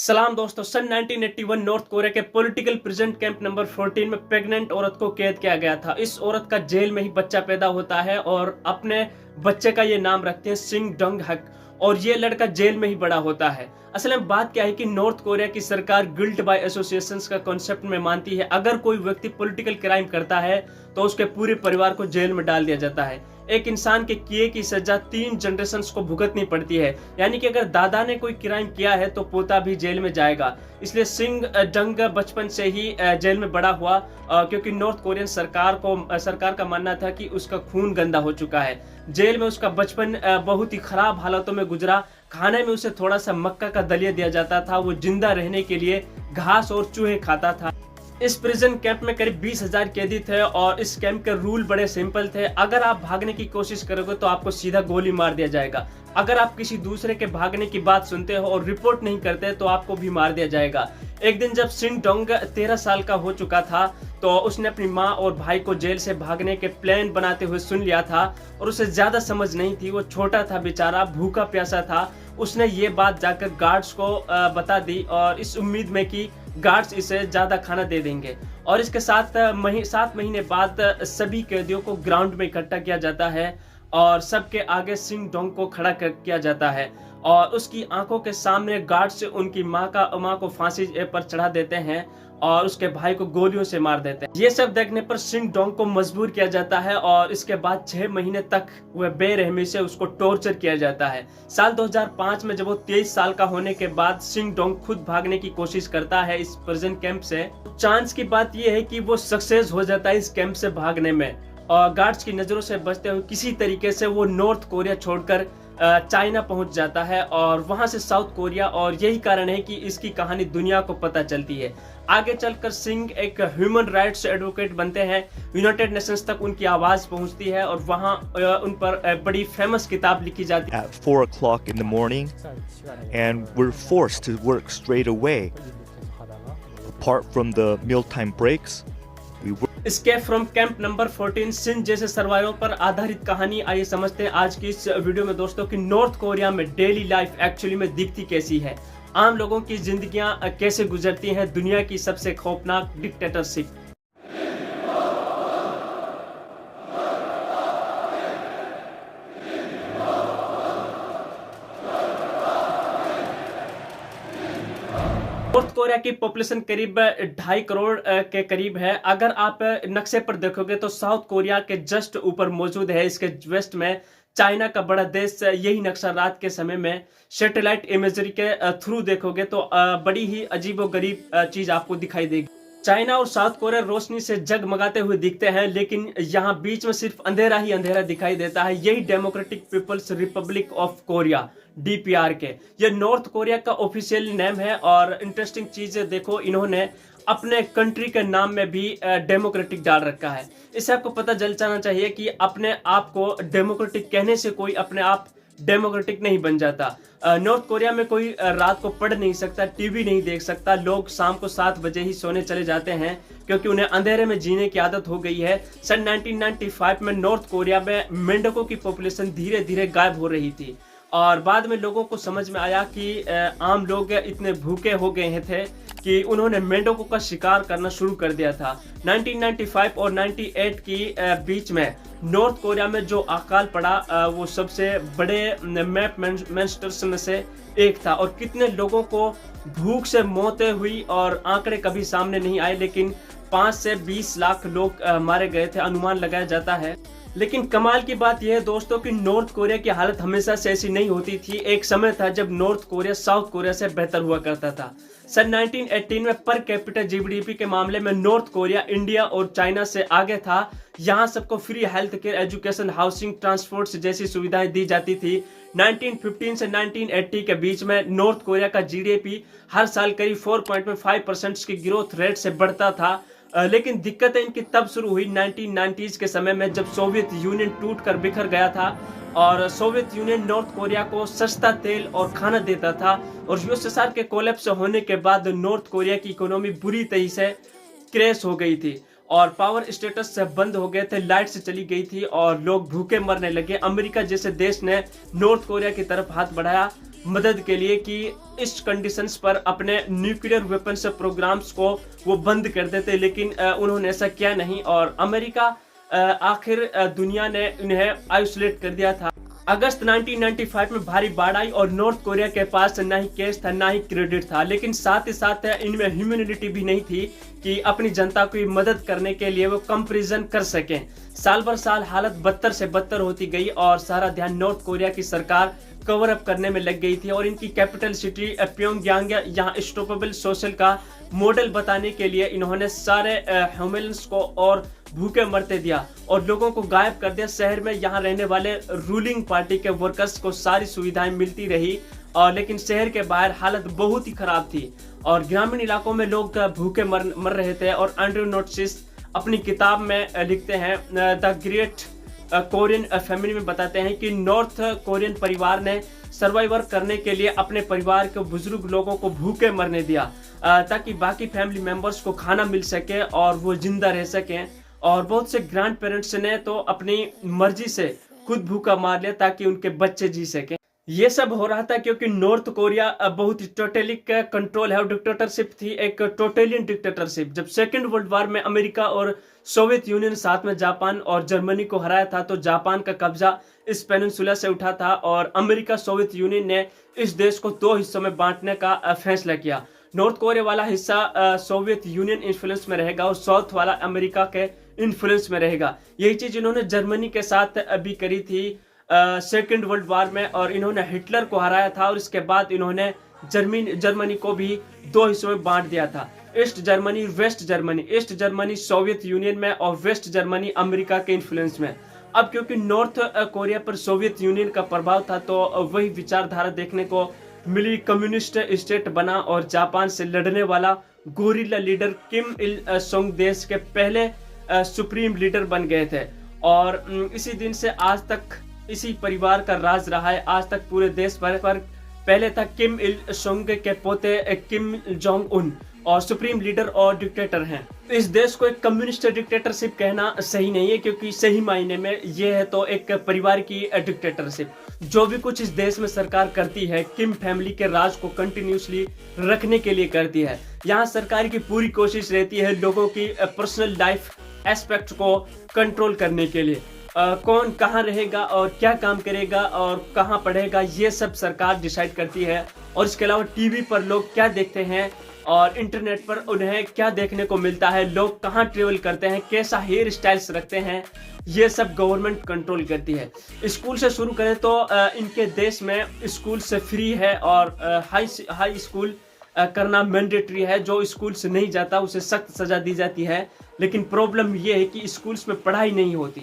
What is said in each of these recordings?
सलाम दोस्तों। सन 1981 north Korea के पॉलिटिकल प्रिजन कैंप नंबर 14 में प्रेग्नेंट औरत को कैद किया गया था। इस औरत का जेल में ही बच्चा पैदा होता है और अपने बच्चे का ये नाम रखते हैं सिंग डोंग हक, और ये लड़का जेल में ही बड़ा होता है। असल में बात क्या है कि नॉर्थ कोरिया की सरकार गिल्ट बाय एसोसिएशन का कॉन्सेप्ट में मानती है। अगर कोई व्यक्ति पॉलिटिकल क्राइम करता है तो उसके पूरे परिवार को जेल में डाल दिया जाता है। एक इंसान के किए की सजा 3 जनरेशन को भुगतनी पड़ती है, यानी कि अगर दादा ने कोई क्राइम किया है तो पोता भी जेल में जाएगा। इसलिए सिंग डंग बचपन से ही जेल में बड़ा हुआ, क्योंकि नॉर्थ कोरियन सरकार का मानना था कि उसका खून गंदा हो चुका है। जेल में उसका बचपन बहुत ही खराब हालातों में गुजरा। खाने में उसे थोड़ा सा मक्का का दलिया दिया जाता था। वो जिंदा रहने के लिए घास और चूहे खाता था। इस प्रिजन कैंप में करीब 20,000 कैदी थे और इस कैंप के रूल बड़े सिंपल थे। अगर आप भागने की कोशिश करोगे तो आपको सीधा गोली मार दिया जाएगा। अगर आप किसी दूसरे के भागने की बात सुनते हो और रिपोर्ट नहीं करते तो आपको भी मार दिया जाएगा। एक दिन जब सिंग डोंग 13 साल का हो चुका था तो उसने अपनी माँ और भाई को जेल से भागने के प्लान बनाते हुए सुन लिया था, और उसे ज्यादा समझ नहीं थी। वो छोटा था बेचारा, भूखा प्यासा था। उसने ये बात जाकर गार्ड्स को बता दी और इस उम्मीद में कि गार्ड्स इसे ज्यादा खाना दे देंगे। और इसके 7 महीने बाद सभी कैदियों को ग्राउंड में इकट्ठा किया जाता है और सबके आगे सिंग डोंग को खड़ा किया जाता है और उसकी आंखों के सामने गार्ड्स उनकी माँ को फांसी पर चढ़ा देते हैं और उसके भाई को गोलियों से मार देते हैं। ये सब देखने पर सिंग डोंग को मजबूर किया जाता है और इसके बाद 6 महीने तक वह बेरहमी से उसको टॉर्चर किया जाता है। साल 2005 में जब वो 23 साल का होने के बाद सिंग डोंग खुद भागने की कोशिश करता है इस प्रिजन कैंप से। चांस की बात यह है कि वो सक्सेस हो जाता है इस कैंप से भागने में, और गार्ड्स की नजरों से बचते हुए किसी तरीके से वो नॉर्थ कोरिया छोड़कर चाइना पहुंच जाता है और वहां से साउथ कोरिया। और यही कारण है कि इसकी कहानी दुनिया को पता चलती है। आगे चलकर सिंह एक ह्यूमन राइट्स एडवोकेट बनते हैं। यूनाइटेड नेशंस तक उनकी आवाज पहुंचती है और वहां उन पर बड़ी फेमस किताब लिखी जाती है। At 4 o'clock in the morning, and we're forced to work straight away. Apart from the mealtime breaks, we work. Escape from camp number 14 Singh जैसे सर्वाइवल पर आधारित कहानी। आइए समझते हैं आज की इस वीडियो में दोस्तों कि नॉर्थ कोरिया में डेली लाइफ एक्चुअली में दिखती कैसी है, आम लोगों की जिंदगियां कैसे गुजरती हैं दुनिया की सबसे खौफनाक डिक्टेटरशिप। नॉर्थ कोरिया की पॉपुलेशन करीब 2.5 करोड़ के करीब है। अगर आप नक्शे पर देखोगे तो साउथ कोरिया के जस्ट ऊपर मौजूद है। इसके वेस्ट में चाइना का बड़ा देश। यही नक्शा रात के समय में सैटेलाइट इमेजरी के थ्रू देखोगे तो बड़ी ही अजीबोगरीब चीज आपको दिखाई देगी। चाइना और साउथ कोरिया रोशनी से जगमगाते हुए दिखते हैं, लेकिन यहाँ बीच में सिर्फ अंधेरा ही अंधेरा दिखाई देता है। यही democratic people's republic of Korea DPR के ये नॉर्थ कोरिया का ऑफिशियल नेम है। और इंटरेस्टिंग चीज देखो, इन्होंने अपने कंट्री के नाम में भी डेमोक्रेटिक डाल रखा है। इससे आपको पता चल जाना चाहिए कि अपने आप को डेमोक्रेटिक कहने से कोई अपने आप डेमोक्रेटिक नहीं बन जाता। नॉर्थ कोरिया में कोई रात को पढ़ नहीं सकता, टीवी नहीं देख सकता। लोग शाम को 7 बजे ही सोने चले जाते हैं क्योंकि उन्हें अंधेरे में जीने की आदत हो गई है। सन 1995 में नॉर्थ कोरिया में मेंढकों की पॉपुलेशन धीरे धीरे गायब हो रही थी और बाद में लोगों को समझ में आया कि आम लोग इतने भूखे हो गए थे कि उन्होंने मेंढकों का शिकार करना शुरू कर दिया था। 1995 और 98 की बीच में नॉर्थ कोरिया में जो अकाल पड़ा वो सबसे बड़े मैप मॉन्स्टर्स में से एक था। और कितने लोगों को भूख से मौतें हुई और आंकड़े कभी सामने नहीं आए, लेकिन 5 से 20 लाख लोग मारे गए थे, अनुमान लगाया जाता है। लेकिन कमाल की बात यह है दोस्तों कि नॉर्थ कोरिया की हालत हमेशा से ऐसी नहीं होती थी। एक समय था जब नॉर्थ कोरिया साउथ कोरिया से बेहतर हुआ करता था। सन 1918 में पर कैपिटल जीडीपी के मामले में नॉर्थ कोरिया इंडिया और चाइना से आगे था। यहाँ सबको free health care, education, housing, transport जैसी सुविधाएं दी जाती थी। 1915 से 1980 के बीच में नॉर्थ कोरिया का जीडीपी हर साल करीब 4.5% की ग्रोथ रेट से बढ़ता था। लेकिन दिक्कतें इनकी तब शुरू हुई 1990s के समय में, जब सोवियत यूनियन टूट कर बिखर गया था और सोवियत यूनियन नॉर्थ कोरिया को सस्ता तेल और खाना देता था। और यूएसएसआर के कोलैप्स होने के बाद नॉर्थ कोरिया की इकोनॉमी बुरी तरह से क्रैश हो गई थी और पावर स्टेटस से बंद हो गए थे, लाइट से चली गई थी और लोग भूखे मरने लगे। अमेरिका जैसे देश ने नॉर्थ कोरिया की तरफ हाथ बढ़ाया मदद के लिए कि इस कंडीशंस पर अपने न्यूक्लियर वेपन्स प्रोग्राम्स को वो बंद कर देते, लेकिन उन्होंने ऐसा किया नहीं और अमेरिका आखिर दुनिया ने उन्हें आइसोलेट कर दिया था। अगस्त 1995 में भारी बाढ़ आई और नॉर्थ कोरिया के पास ना ही कैश था ना ही क्रेडिट था, लेकिन साथ ही साथ इनमें ह्यूमैनिटी भी नहीं थी कि अपनी जनता की मदद करने के लिए वो कंपैरिजन कर सकें। साल भर साल हालत बदतर से बदतर होती गई और सारा ध्यान नॉर्थ कोरिया की सरकार कवर अप करने में लग गई थी और इनकी कैपिटल सिटी प्योंगयांग यहाँ स्टॉपेबल सोशल का मॉडल बताने के लिए इन्होंने सारे ह्यूमन्स को और भूखे मरते दिया और लोगों को गायब कर दिया। शहर में यहाँ रहने वाले रूलिंग पार्टी के वर्कर्स को सारी सुविधाएं मिलती रही और लेकिन शहर के बाहर हालत बहुत ही खराब थी और ग्रामीण इलाकों में लोग भूखे मर रहे थे। और एंड्रयू नोटसिस अपनी किताब में लिखते हैं द ग्रेट कोरियन फैमिली में बताते हैं कि नॉर्थ कोरियन परिवार ने सर्वाइवर करने के लिए अपने परिवार के बुजुर्ग लोगों को भूखे मरने दिया ताकि बाकी फैमिली मेंबर्स को खाना मिल सके और वो जिंदा रह सकें। और बहुत से ग्रैंड पेरेंट्स ने तो अपनी मर्जी से खुद भूखा मार लिया ताकि उनके बच्चे जी सकें। ये सब हो रहा था क्योंकि नॉर्थ कोरिया बहुत ही टोटलिक कंट्रोल है और डिक्टेटरशिप थी, एक टोटलियन डिक्टेटरशिप। जब सेकेंड वर्ल्ड वॉर में अमेरिका और सोवियत यूनियन साथ में जापान और जर्मनी को हराया था तो जापान का कब्जा इस पेनिनसुला से उठा था और अमेरिका सोवियत यूनियन ने इस देश को 2 हिस्सों में बांटने का फैसला किया। नॉर्थ कोरिया वाला हिस्सा सोवियत यूनियन इन्फ्लुएंस में रहेगा और साउथ वाला अमेरिका के इन्फ्लुएंस में रहेगा। यही चीज इन्होंने जर्मनी के साथ अभी करी थी सेकेंड वर्ल्ड वॉर में और इन्होंने हिटलर को हराया था और इसके बाद इन्होंने जर्मनी को भी 2 हिस्सों में बांट दिया था, east Germany west Germany. East Germany Soviet Union में और वेस्ट जर्मनी अमेरिका के इन्फ्लुएंस में। अब क्योंकि नॉर्थ कोरिया पर सोवियत यूनियन का प्रभाव था तो वही विचारधारा देखने को मिली। कम्युनिस्ट स्टेट बना और जापान से लड़ने वाला गोरिल्ला लीडर किम इल सोंग देश के पहले सुप्रीम लीडर बन गए थे और इसी दिन से आज तक इसी परिवार का राज रहा है। आज तक पूरे देश पर पहले था किम इल सोंग के पोते किम जोंग उन और सुप्रीम लीडर और डिक्टेटर हैं। इस देश को एक कम्युनिस्ट डिक्टेटरशिप कहना सही नहीं है क्योंकि सही मायने में ये है तो एक परिवार की डिक्टेटरशिप। जो भी कुछ इस देश में सरकार करती है किम फैमिली के राज को कंटिन्यूसली रखने के लिए करती है। यहाँ सरकार की पूरी कोशिश रहती है लोगों की पर्सनल लाइफ एस्पेक्ट को कंट्रोल करने के लिए। कौन कहाँ रहेगा और क्या काम करेगा और कहाँ पढ़ेगा ये सब सरकार डिसाइड करती है। और इसके अलावा टीवी पर लोग क्या देखते हैं और इंटरनेट पर उन्हें क्या देखने को मिलता है, लोग कहाँ ट्रेवल करते हैं, कैसा हेयर स्टाइल्स रखते हैं, ये सब गवर्नमेंट कंट्रोल करती है। स्कूल से शुरू करें तो इनके देश में स्कूल से फ्री है और हाई स्कूल करना मैंडेटरी है। जो स्कूल से नहीं जाता उसे सख्त सजा दी जाती है। लेकिन प्रॉब्लम ये है कि स्कूल्स में पढ़ाई नहीं होती।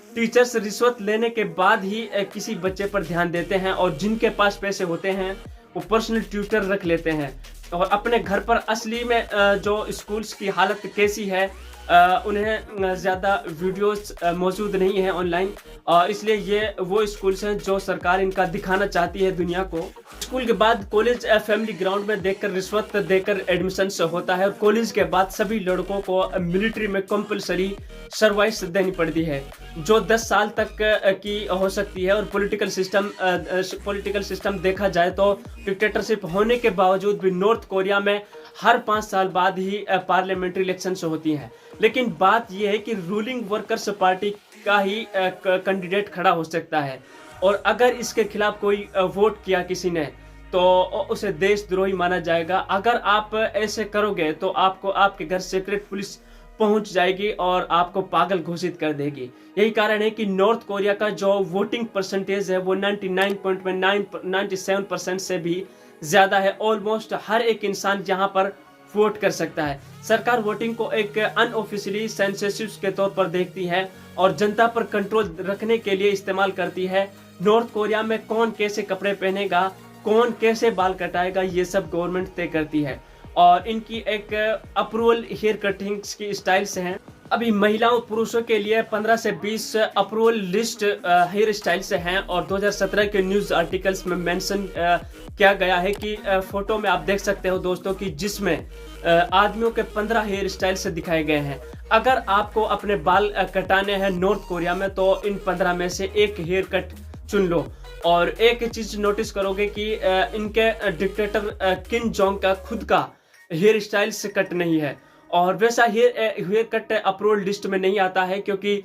टीचर्स रिश्वत लेने के बाद ही किसी बच्चे पर ध्यान देते हैं और जिनके पास पैसे होते हैं वो पर्सनल ट्यूटर रख लेते हैं और अपने घर पर असली में जो स्कूल्स की हालत कैसी है उन्हें ज़्यादा वीडियोस मौजूद नहीं है ऑनलाइन और इसलिए ये वो स्कूल्स हैं जो सरकार इनका दिखाना चाहती है दुनिया को। स्कूल के बाद कॉलेज फैमिली ग्राउंड में देखकर रिश्वत देकर एडमिशन होता है और कॉलेज के बाद सभी लड़कों को मिलिट्री में कंपलसरी सर्विस देनी पड़ती है जो 10 साल तक की हो सकती है। और पॉलिटिकल सिस्टम देखा जाए तो डिक्टेटरशिप होने के बावजूद भी नॉर्थ कोरिया में हर 5 साल बाद ही पार्लियामेंट्री इलेक्शंस होती हैं। लेकिन बात यह है कि रूलिंग वर्कर्स पार्टी का ही कैंडिडेट खड़ा हो सकता है और अगर इसके खिलाफ कोई वोट किया किसी ने तो उसे देशद्रोही माना जाएगा। अगर आप ऐसे करोगे तो आपको आपके घर सीक्रेट पुलिस पहुंच जाएगी और आपको पागल घोषित कर देगी। यही कारण है कि नॉर्थ कोरिया का जो वोटिंग परसेंटेज है वो 97% से भी ज्यादा है। ऑलमोस्ट हर एक इंसान यहाँ पर वोट कर सकता है। सरकार वोटिंग को एक अनऑफिशियली सेंसस के तौर पर देखती है और जनता पर कंट्रोल रखने के लिए इस्तेमाल करती है। नॉर्थ कोरिया में कौन कैसे कपड़े पहनेगा, कौन कैसे बाल कटाएगा, ये सब गवर्नमेंट तय करती है और इनकी एक अप्रूवल हेयर कटिंग्स की स्टाइल्स हैं। अभी महिलाओं पुरुषों के लिए 15 से 20 अप्रूवल लिस्ट हेयर स्टाइल्स हैं और 2017 के न्यूज आर्टिकल्स में मेंशन किया गया है कि फोटो में आप देख सकते हो दोस्तों कि जिसमें आदमियों के 15 हेयर स्टाइल्स दिखाए गए हैं। अगर आपको अपने बाल कटाने हैं नॉर्थ कोरिया में तो इन 15 में से एक हेयर कट चुन लो और एक चीज नोटिस करोगे कि इनके डिक्टेटर किम जोंग का खुद का हेयर स्टाइल से कट नहीं है, और वैसा हेयर कट अप्रूवल लिस्ट में नहीं आता है, क्योंकि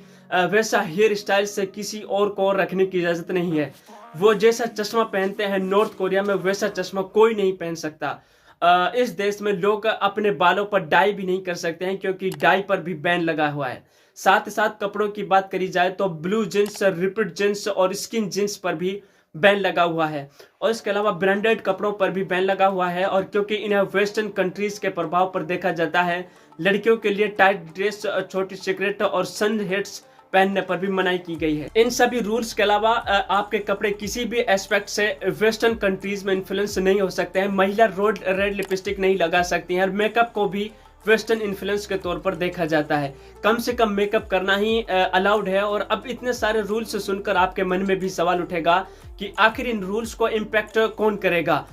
वैसा हेयर स्टाइल से किसी और को रखने की इजाजत नहीं है। वो जैसा चश्मा पहनते हैं नॉर्थ कोरिया में, वैसा चश्मा कोई नहीं पहन सकता। इस देश में लोग अपने बालों पर डाई भी नहीं कर सकते हैं, क्योंकि डाई पर भी बैन लगा हुआ है। साथ ही साथ कपड़ों की बात करी जाए तो ब्लू जींस, रिपिड जींस और स्किन जींस पर भी बैन लगा हुआ है, और इसके अलावा ब्रांडेड कपड़ों पर भी बैन लगा हुआ है। और क्योंकि इन्हें वेस्टर्न कंट्रीज के प्रभाव पर देखा जाता है, लड़कियों के लिए टाइट ड्रेस, छोटी सिगरेट और सन हेड्स पहनने पर भी मनाही की गई है। इन सभी रूल्स के अलावा आपके कपड़े किसी भी एस्पेक्ट से वेस्टर्न कंट्रीज में इन्फ्लुएंस नहीं हो सकते हैं। महिला रेड लिपस्टिक नहीं लगा सकती हैं, और मेकअप को भी वेस्टर्न इन्फ्लुएंस के तौर पर देखा जाता है। कम से कम मेकअप करना ही अलाउड है। और अब इतने सारे रूल्स सुनकर आपके मन में भी सवाल उठेगा कि आखिर इन रूल्स को इम्पैक्ट कौन करेगा।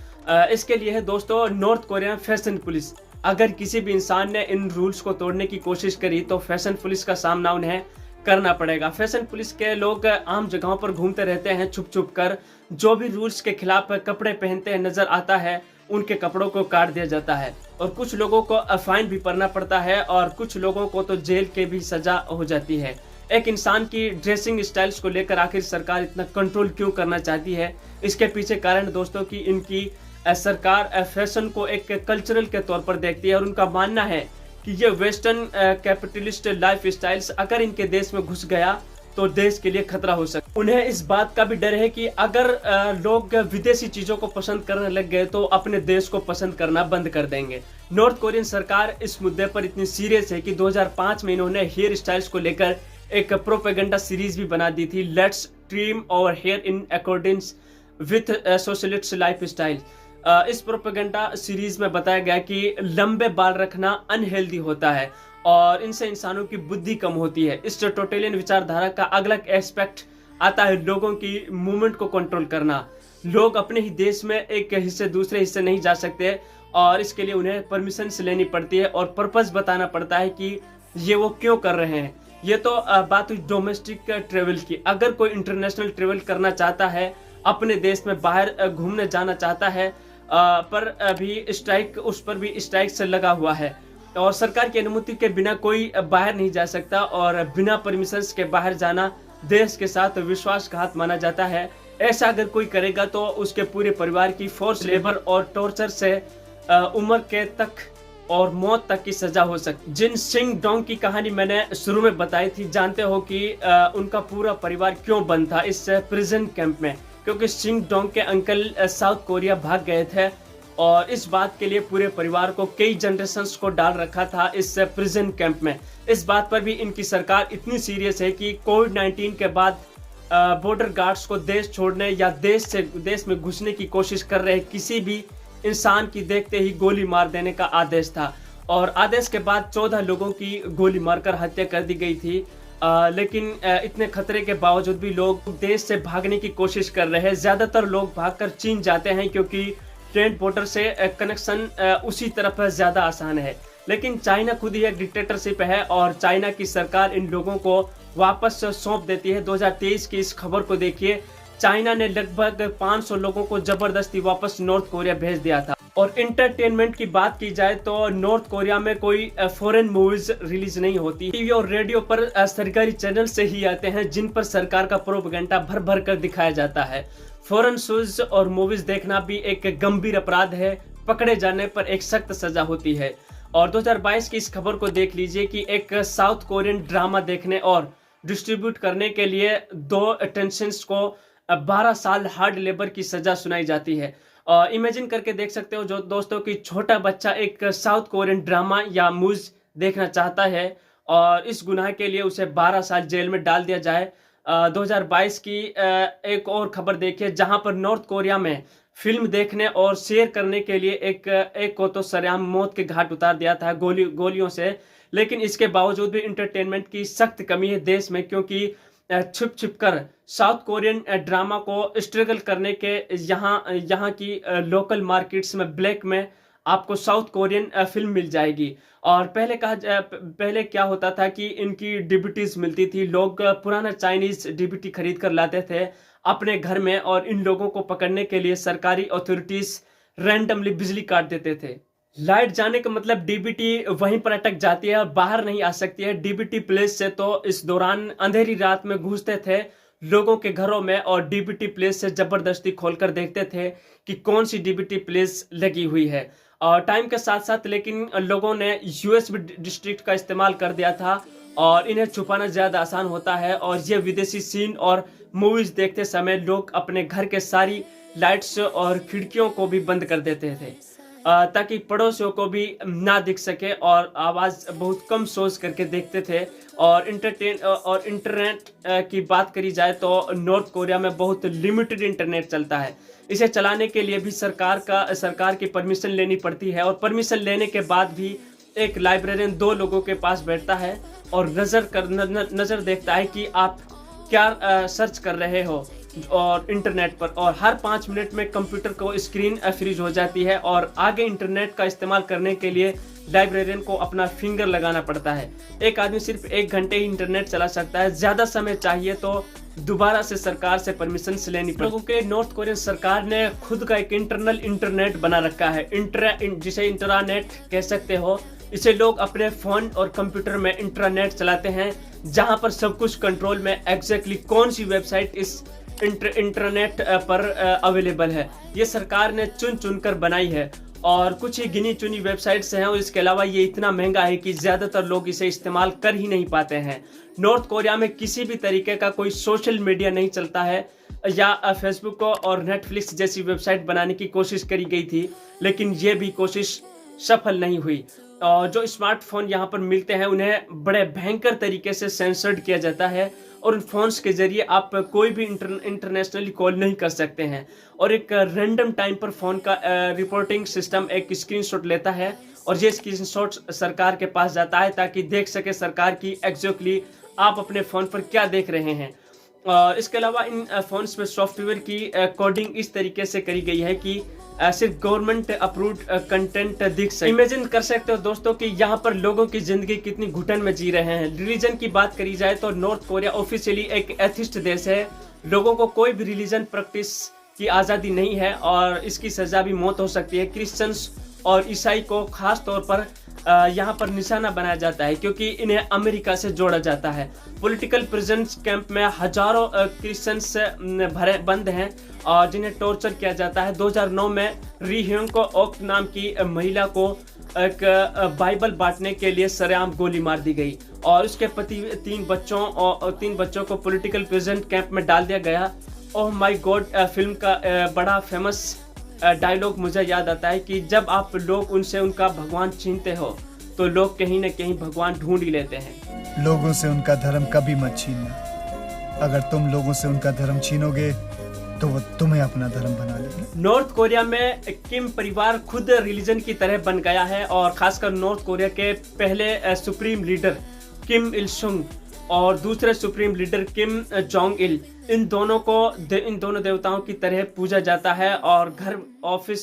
इसके लिए है दोस्तों नॉर्थ कोरिया फैशन पुलिस। अगर किसी भी इंसान ने इन रूल्स को तोड़ने की कोशिश करी तो फैशन पुलिस का सामना उन्हें करना पड़ेगा। फैशन पुलिस के लोग आम जगहों पर घूमते रहते हैं छुप छुप कर। जो भी रूल्स के खिलाफ कपड़े पहनते हैं नजर आता है, उनके कपड़ों को काट दिया जाता है, और कुछ लोगों को फाइन भी भरना पड़ता है, और कुछ लोगों को तो जेल के भी सजा हो जाती है। एक इंसान की ड्रेसिंग स्टाइल्स को लेकर आखिर सरकार इतना कंट्रोल क्यों करना चाहती है? इसके पीछे कारण दोस्तों की इनकी सरकार फैशन को एक कल्चरल के तौर पर देखती है, और उनका मानना है कि ये वेस्टर्न कैपिटलिस्ट लाइफ स्टाइल्स अगर इनके देश में घुस गया तो देश के लिए खतरा हो सकता। उन्हें इस बात का भी डर है कि अगर लोग विदेशी चीजों को पसंद करने लग गए तो अपने देश को पसंद करना बंद कर देंगे। नॉर्थ कोरियन सरकार इस मुद्दे पर इतनी सीरियस है कि 2005 में इन्होंने हेयर स्टाइल्स को लेकर एक प्रोपेगेंडा सीरीज भी बना दी थी, let's trim our hair in according with socialist life style. इस प्रोपेगेंडा सीरीज में बताया गया कि लंबे बाल रखना अनहेल्दी होता है और इनसे इंसानों की बुद्धि कम होती है। इस टोटलियन विचारधारा का अगला एस्पेक्ट आता है लोगों की मूवमेंट को कंट्रोल करना। लोग अपने ही देश में एक हिस्से दूसरे हिस्से नहीं जा सकते, और इसके लिए उन्हें परमिशन लेनी पड़ती है और पर्पस बताना पड़ता है कि ये वो क्यों कर रहे हैं। ये तो बात हुई डोमेस्टिक ट्रेवल की। अगर कोई इंटरनेशनल ट्रेवल करना चाहता है, अपने देश में बाहर घूमने जाना चाहता है, पर अभी स्ट्राइक, उस पर भी स्ट्राइक से लगा हुआ है, और सरकार की अनुमति के बिना कोई बाहर नहीं जा सकता, और बिना परमिशन के बाहर जाना देश के साथ विश्वासघात माना जाता है। ऐसा अगर कोई करेगा तो उसके पूरे परिवार की फोर्स लेबर और टॉर्चर से उम्र कैद तक और मौत तक की सजा हो सकती। जिन सिंग डोंग की कहानी मैंने शुरू में बताई थी, जानते हो कि उनका पूरा परिवार क्यों बंद था इस प्रिजन कैंप में? क्योंकि सिंग डोंग के अंकल साउथ कोरिया भाग गए थे, और इस बात के लिए पूरे परिवार को कई जनरेशंस को डाल रखा था इस प्रिजन कैंप में। इस बात पर भी इनकी सरकार इतनी सीरियस है कि कोविड-19 के बाद बॉर्डर गार्ड्स को देश छोड़ने या देश में घुसने की कोशिश कर रहे किसी भी इंसान की देखते ही गोली मार देने का आदेश था, और आदेश के बाद 14 लोगों की गोली मारकर हत्या कर दी गई थी। लेकिन इतने खतरे के बावजूद भी लोग देश से भागने की कोशिश कर रहे हैं। ज्यादातर लोग भागकर चीन जाते हैं, क्योंकि ट्रेन बॉर्डर से कनेक्शन उसी तरफ ज्यादा आसान है। लेकिन चाइना खुद ही एक डिक्टेटरशिप है, और चाइना की सरकार इन लोगों को वापस सौंप देती है। 2023 की इस खबर को देखिए, चाइना ने लगभग 500 लोगों को जबरदस्ती वापस नॉर्थ कोरिया भेज दिया था। और इंटरटेनमेंट की बात की जाए तो नॉर्थ कोरिया में कोई फॉरेन मूवीज रिलीज नहीं होती। टीवी और रेडियो पर सरकारी चैनल से ही आते हैं, जिन पर सरकार का प्रोपेगेंडा भर भर कर दिखाया जाता है। फॉरेन शोज और मूवीज देखना भी एक गंभीर अपराध है, पकड़े जाने पर एक सख्त सजा होती है। और 2022 की इस खबर को देख लीजिए कि एक साउथ कोरियन ड्रामा देखने और डिस्ट्रीब्यूट करने के लिए 2 टेंशन्स को 12 साल हार्ड लेबर की सजा सुनाई जाती है। इमेजिन करके देख सकते हो जो दोस्तों की छोटा बच्चा एक साउथ कोरियन ड्रामा या मूवीज देखना चाहता है और इस गुनाह के लिए उसे 12 साल जेल में डाल दिया जाए। 2022 की एक और खबर देखिए, जहां पर नॉर्थ कोरिया में फिल्म देखने और शेयर करने के लिए एक को तो सरेआम मौत के घाट उतार दिया था गोलियों से। लेकिन इसके बावजूद भी इंटरटेनमेंट की सख्त कमी है देश में, क्योंकि छुप छुप कर साउथ कोरियन ड्रामा को स्ट्रगल करने के यहाँ की लोकल मार्केट्स में ब्लैक में आपको साउथ कोरियन फिल्म मिल जाएगी। और पहले क्या होता था कि इनकी डीवीडीज मिलती थी, लोग पुराना चाइनीज डीवीडी खरीद कर लाते थे अपने घर में, और इन लोगों को पकड़ने के लिए सरकारी अथॉरिटीज रैंडमली बिजली काट देते थे। लाइट जाने का मतलब डीवीडी वहीं पर अटक जाती है और बाहर नहीं आ सकती है डीवीडी प्लेस से। तो इस दौरान अंधेरी रात में घुसते थे लोगों के घरों में और डीवीडी प्लेस से जबरदस्ती खोलकर देखते थे कि कौन सी डीवीडी प्लेस लगी हुई है। और टाइम के साथ साथ लेकिन लोगों ने यूएसबी डिस्ट्रिक्ट का इस्तेमाल कर दिया था और इन्हें छुपाना ज़्यादा आसान होता है। और ये विदेशी सीन और मूवीज देखते समय लोग अपने घर के सारी लाइट्स और खिड़कियों को भी बंद कर देते थे ताकि पड़ोसियों को भी ना दिख सके, और आवाज़ बहुत कम सोच करके देखते थे। और इंटरनेट की बात करी जाए तो नॉर्थ कोरिया में बहुत लिमिटेड इंटरनेट चलता है। इसे चलाने के लिए भी सरकार की परमिशन लेनी पड़ती है, और परमिशन लेने के बाद भी एक लाइब्रेरियन 2 लोगों के पास बैठता है और नज़र देखता है कि आप क्या सर्च कर रहे हो और इंटरनेट पर। और हर 5 मिनट में कंप्यूटर को स्क्रीन फ्रीज हो जाती है और आगे इंटरनेट का इस्तेमाल करने के लिए लाइब्रेरियन को अपना फिंगर लगाना पड़ता है। एक आदमी सिर्फ 1 घंटे ही इंटरनेट चला सकता है, ज़्यादा समय चाहिए तो दोबारा से सरकार से परमिशन लेनी पड़ती है। लोगों के नॉर्थ कोरियन सरकार ने खुद का एक इंटरनल इंटरनेट बना रखा है, जिसे इंटरनेट कह सकते हो। इसे लोग अपने फोन और कंप्यूटर में इंटरनेट चलाते हैं, जहां पर सब कुछ कंट्रोल में एग्जैक्टली कौन सी वेबसाइट इस इंटरनेट पर अवेलेबल है ये सरकार ने चुन कर बनाई है। और कुछ ही गिनी चुनी वेबसाइट्स हैं, और इसके अलावा ये इतना महंगा है कि ज़्यादातर लोग इसे इस्तेमाल कर ही नहीं पाते हैं। नॉर्थ कोरिया में किसी भी तरीके का कोई सोशल मीडिया नहीं चलता है, या फेसबुक और नेटफ्लिक्स जैसी वेबसाइट बनाने की कोशिश करी गई थी, लेकिन ये भी कोशिश सफल नहीं हुई। जो स्मार्टफोन यहाँ पर मिलते हैं उन्हें बड़े भयंकर तरीके से सेंसर्ड किया जाता है, और उन फोन्स के जरिए आप कोई भी इंटरनेशनली कॉल नहीं कर सकते हैं। और एक रैंडम टाइम पर फ़ोन का रिपोर्टिंग सिस्टम एक स्क्रीनशॉट लेता है, और ये स्क्रीनशॉट सरकार के पास जाता है ताकि देख सके सरकार की एग्जैक्टली आप अपने फ़ोन पर क्या देख रहे हैं। इसके अलावा इन फ़ोन्स में सॉफ्टवेयर की कोडिंग इस तरीके से करी गई है कि सिर्फ गवर्नमेंट अप्रूव्ड कंटेंट दिख सके। इमेजिन कर सकते हो दोस्तों कि यहाँ पर लोगों की जिंदगी कितनी घुटन में जी रहे हैं। रिलीजन की बात करी जाए तो नॉर्थ कोरिया ऑफिशियली एक एथिस्ट देश है। लोगों को कोई भी रिलीजन प्रैक्टिस की आज़ादी नहीं है, और इसकी सजा भी मौत हो सकती है। क्रिश्चियंस और ईसाई को खास तौर पर यहाँ पर निशाना बनाया जाता है, क्योंकि इन्हें अमेरिका से जोड़ा जाता है। पॉलिटिकल प्रिजन कैंप में हजारों क्रिश्चियंस भरे बंद हैं और जिन्हें टॉर्चर किया जाता है। 2009 में री ह्योंग को ओक नाम की महिला को एक बाइबल बांटने के लिए सरेआम गोली मार दी गई, और उसके पति 3 बच्चों को पॉलिटिकल प्रिजन कैंप में डाल दिया गया। ओह माय गॉड फिल्म का बड़ा फेमस डायलॉग मुझे याद आता है कि जब आप लोग उनसे उनका भगवान छीनते हो तो लोग कहीं न कहीं भगवान ढूंढ ही लेते हैं। लोगों से उनका धर्म कभी मत छीनना। अगर तुम लोगों से उनका धर्म छीनोगे तो वो तुम्हें अपना धर्म बना लेंगे। नॉर्थ कोरिया में किम परिवार खुद रिलीजन की तरह बन गया है, और खासकर नॉर्थ कोरिया के पहले सुप्रीम लीडर किम इल सुंग और दूसरे supreme leader Kim Jong Il, इन दोनों देवताओं की तरह पूजा जाता है। और घर, ऑफिस,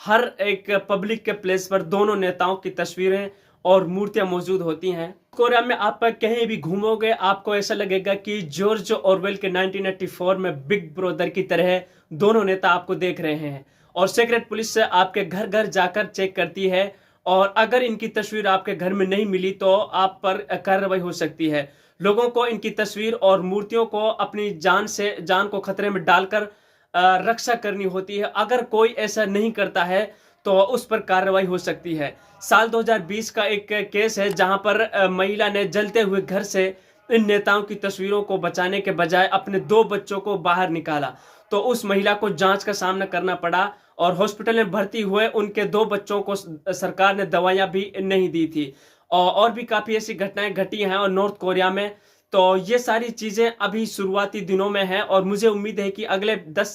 हर एक पब्लिक के प्लेस पर दोनों नेताओं की तस्वीरें और मूर्तियां मौजूद होती हैं। कोरिया में आप कहीं भी घूमोगे आपको ऐसा लगेगा कि जॉर्ज ऑरवेल के 1984 में बिग ब्रदर की तरह दोनों नेता आपको देख रहे हैं। और सीक्रेट पुलिस से आपके घर घर जाकर चेक करती है, और अगर इनकी तस्वीर आपके घर में नहीं मिली तो आप पर कार्रवाई हो सकती है। लोगों को इनकी तस्वीर और मूर्तियों को अपनी जान को खतरे में डालकर रक्षा करनी होती है। अगर कोई ऐसा नहीं करता है तो उस पर कार्रवाई हो सकती है। साल 2020 का एक केस है जहां पर महिला ने जलते हुए घर से इन नेताओं की तस्वीरों को बचाने के बजाय अपने 2 बच्चों को बाहर निकाला, तो उस महिला को जांच का सामना करना पड़ा, और हॉस्पिटल में भर्ती हुए उनके 2 बच्चों को सरकार ने दवाइयां भी नहीं दी थी। और भी काफ़ी ऐसी घटनाएं घटी हैं और नॉर्थ कोरिया में। तो ये सारी चीज़ें अभी शुरुआती दिनों में हैं, और मुझे उम्मीद है कि अगले 10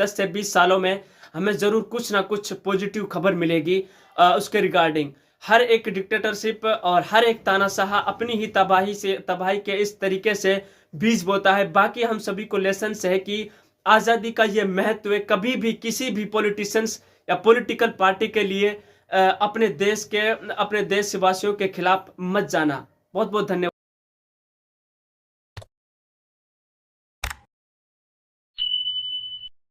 से 20 सालों में हमें ज़रूर कुछ ना कुछ पॉजिटिव खबर मिलेगी उसके रिगार्डिंग। हर एक डिक्टेटरशिप और हर एक तानाशाह अपनी ही तबाही के इस तरीके से बीज बोता है। बाकी हम सभी को लेसन है कि आज़ादी का ये महत्व कभी भी किसी भी पॉलिटिशियंस या पॉलिटिकल पार्टी के लिए अपने देशवासियों के खिलाफ मत जाना। बहुत बहुत धन्यवाद।